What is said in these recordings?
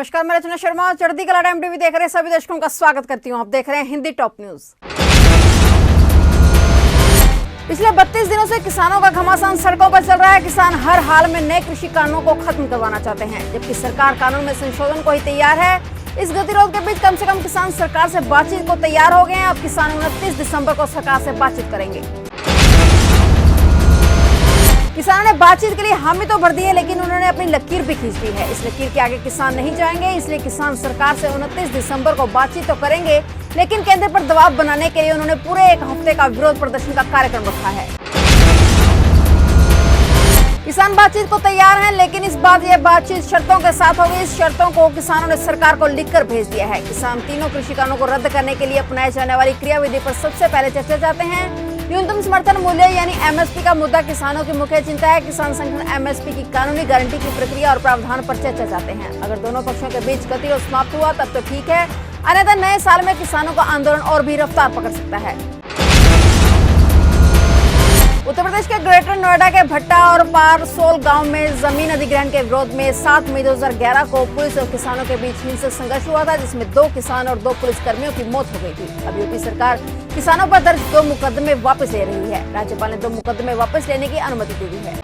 नमस्कार, मैं रचना शर्मा चढ़ती कला टाइम टीवी देख रहे सभी दर्शकों का स्वागत करती हूं। आप देख रहे हैं हिंदी टॉप न्यूज। पिछले 32 दिनों से किसानों का घमासान सड़कों पर चल रहा है। किसान हर हाल में नए कृषि कानूनों को खत्म करवाना चाहते हैं, जबकि सरकार कानून में संशोधन को ही तैयार है। इस गतिरोध के बीच कम से कम किसान सरकार से बातचीत को तैयार हो गए हैं। अब किसान 29 दिसंबर को सरकार से बातचीत करेंगे। किसानों ने बातचीत के लिए हामी तो भर दी है, लेकिन उन्होंने अपनी लकीर भी खींच ली है। इस लकीर के आगे किसान नहीं जाएंगे, इसलिए किसान सरकार से 29 दिसंबर को बातचीत तो करेंगे, लेकिन केंद्र पर दबाव बनाने के लिए उन्होंने पूरे एक हफ्ते का विरोध प्रदर्शन का कार्यक्रम रखा है। किसान बातचीत को तैयार हैं, लेकिन इस बार यह बातचीत शर्तों के साथ होगी। इस शर्तों को किसानों ने सरकार को लिखकर भेज दिया है। किसान तीनों कृषि कानूनों को रद्द करने के लिए अपनाए जाने वाली क्रियाविधि पर सबसे पहले चर्चा चाहते हैं। न्यूनतम समर्थन मूल्य यानी एमएसपी का मुद्दा किसानों की मुख्य चिंता है। किसान संगठन एमएसपी की कानूनी गारंटी की प्रक्रिया और प्रावधान पर चर्चा चाहते हैं। अगर दोनों पक्षों के बीच गतिरोध समाप्त हुआ तब तो ठीक है, अन्यथा नए साल में किसानों का आंदोलन और भी रफ्तार पकड़ सकता है। उत्तर प्रदेश के ग्रेटर नोएडा के भट्टा और पारसोल गांव में जमीन अधिग्रहण के विरोध में 7 मई 2011 को पुलिस और किसानों के बीच हिंसक संघर्ष हुआ था, जिसमें 2 किसान और 2 पुलिस कर्मियों की मौत हो गई थी। अब यूपी सरकार किसानों पर दर्ज 2 मुकदमे वापस ले रही है। राज्यपाल ने 2 मुकदमे वापस लेने की अनुमति दे दी है।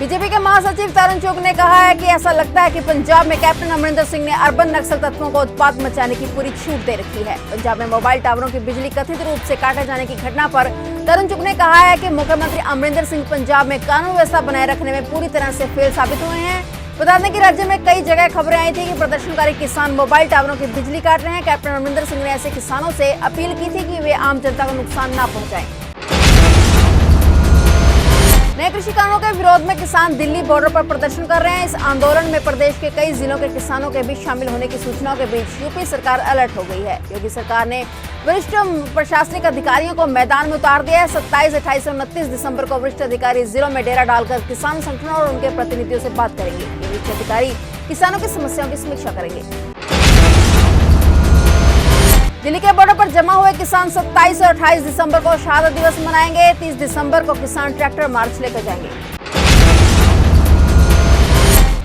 बीजेपी के महासचिव तरुण चुग ने कहा है कि ऐसा लगता है कि पंजाब में कैप्टन अमरिंदर सिंह ने अर्बन नक्सल तत्वों को उत्पात मचाने की पूरी छूट दे रखी है। पंजाब में मोबाइल टावरों की बिजली कथित रूप से काटे जाने की घटना पर तरुण चुग ने कहा है कि मुख्यमंत्री अमरिंदर सिंह पंजाब में कानून व्यवस्था बनाए रखने में पूरी तरह से फेल साबित हुए हैं। बता दें कि राज्य में कई जगह खबरें आई थी कि प्रदर्शनकारी किसान मोबाइल टावरों की बिजली काट रहे हैं। कैप्टन अमरिंदर सिंह ने ऐसे किसानों से अपील की थी कि वे आम जनता को नुकसान न पहुंचाएं। नए कृषि कानूनों के विरोध में किसान दिल्ली बॉर्डर पर प्रदर्शन कर रहे हैं। इस आंदोलन में प्रदेश के कई जिलों के किसानों के बीच शामिल होने की सूचनाओं के बीच यूपी सरकार अलर्ट हो गई है। योगी सरकार ने वरिष्ठ प्रशासनिक अधिकारियों को मैदान में उतार दिया है। 27, 28 और 29 दिसंबर को वरिष्ठ अधिकारी जिलों में डेरा डालकर किसान संगठनों और उनके प्रतिनिधियों से बात करेंगे। ये वरिष्ठ अधिकारी किसानों की समस्याओं की समीक्षा करेंगे। दिल्ली के बॉर्डर पर जमा हुए किसान 27 और 28 दिसंबर को शहादत दिवस मनाएंगे। 30 दिसंबर को किसान ट्रैक्टर मार्च लेकर जाएंगे।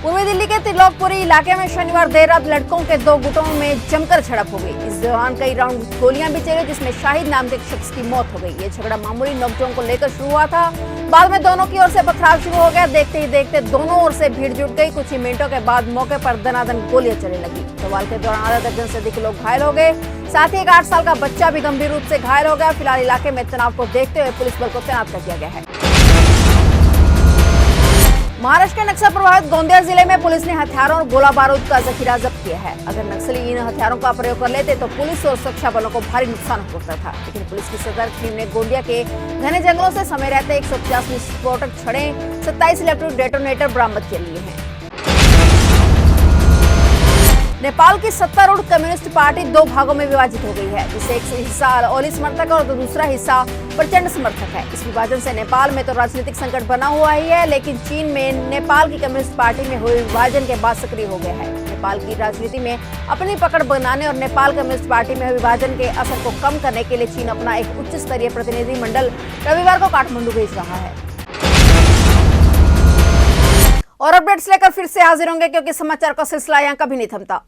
पूर्वी दिल्ली के त्रिलोकपुरी इलाके में शनिवार देर रात लड़कों के 2 गुटों में जमकर झड़प हो गई। इस दौरान कई राउंड गोलियां भी चली, जिसमें शाहिद नाम के एक शख्स की मौत हो गई। ये झगड़ा मामूली नोकझोंक को लेकर शुरू हुआ था, बाद में दोनों की ओर से पथराव शुरू हो गया। देखते ही देखते दोनों ओर से भीड़ जुट गई। कुछ ही मिनटों के बाद मौके पर दनादन गोलियां चलने लगी। सवाल के दौरान आधा दर्जन से अधिक लोग घायल हो गए, साथ ही एक 8 साल का बच्चा भी गंभीर रूप से घायल हो गया। फिलहाल इलाके में तनाव को देखते हुए पुलिस बल को तैनात कर दिया गया है। महाराष्ट्र के नक्सल प्रभावित गोंदिया जिले में पुलिस ने हथियारों और गोला बारूद का जखीरा जब्त किया है। अगर नक्सली इन हथियारों का प्रयोग कर लेते तो पुलिस और सुरक्षा बलों को भारी नुकसान हो सकता था, लेकिन पुलिस की सतर्क टीम ने गोंदिया के घने जंगलों से समय रहते 150 विस्फोटक छड़ें, 27 इलेक्ट्रिक डेटोनेटर बरामद कर लिए हैं। नेपाल की सत्तारूढ़ कम्युनिस्ट पार्टी 2 भागों में विभाजित हो गई है, जिससे एक हिस्सा ओली समर्थक और दूसरा हिस्सा प्रचंड समर्थक है। इस विभाजन से नेपाल में तो राजनीतिक संकट बना हुआ ही है, लेकिन चीन में नेपाल की कम्युनिस्ट पार्टी में हुए विभाजन के बाद सक्रिय हो गया है। नेपाल की राजनीति में अपनी पकड़ बनाने और नेपाल कम्युनिस्ट पार्टी में विभाजन के असर को कम करने के लिए चीन अपना एक उच्च स्तरीय प्रतिनिधि मंडल रविवार को काठमांडू भेज रहा है। और अपडेट्स लेकर फिर से हाजिर होंगे, क्योंकि समाचार का सिलसिला यहाँ कभी नहीं थमता।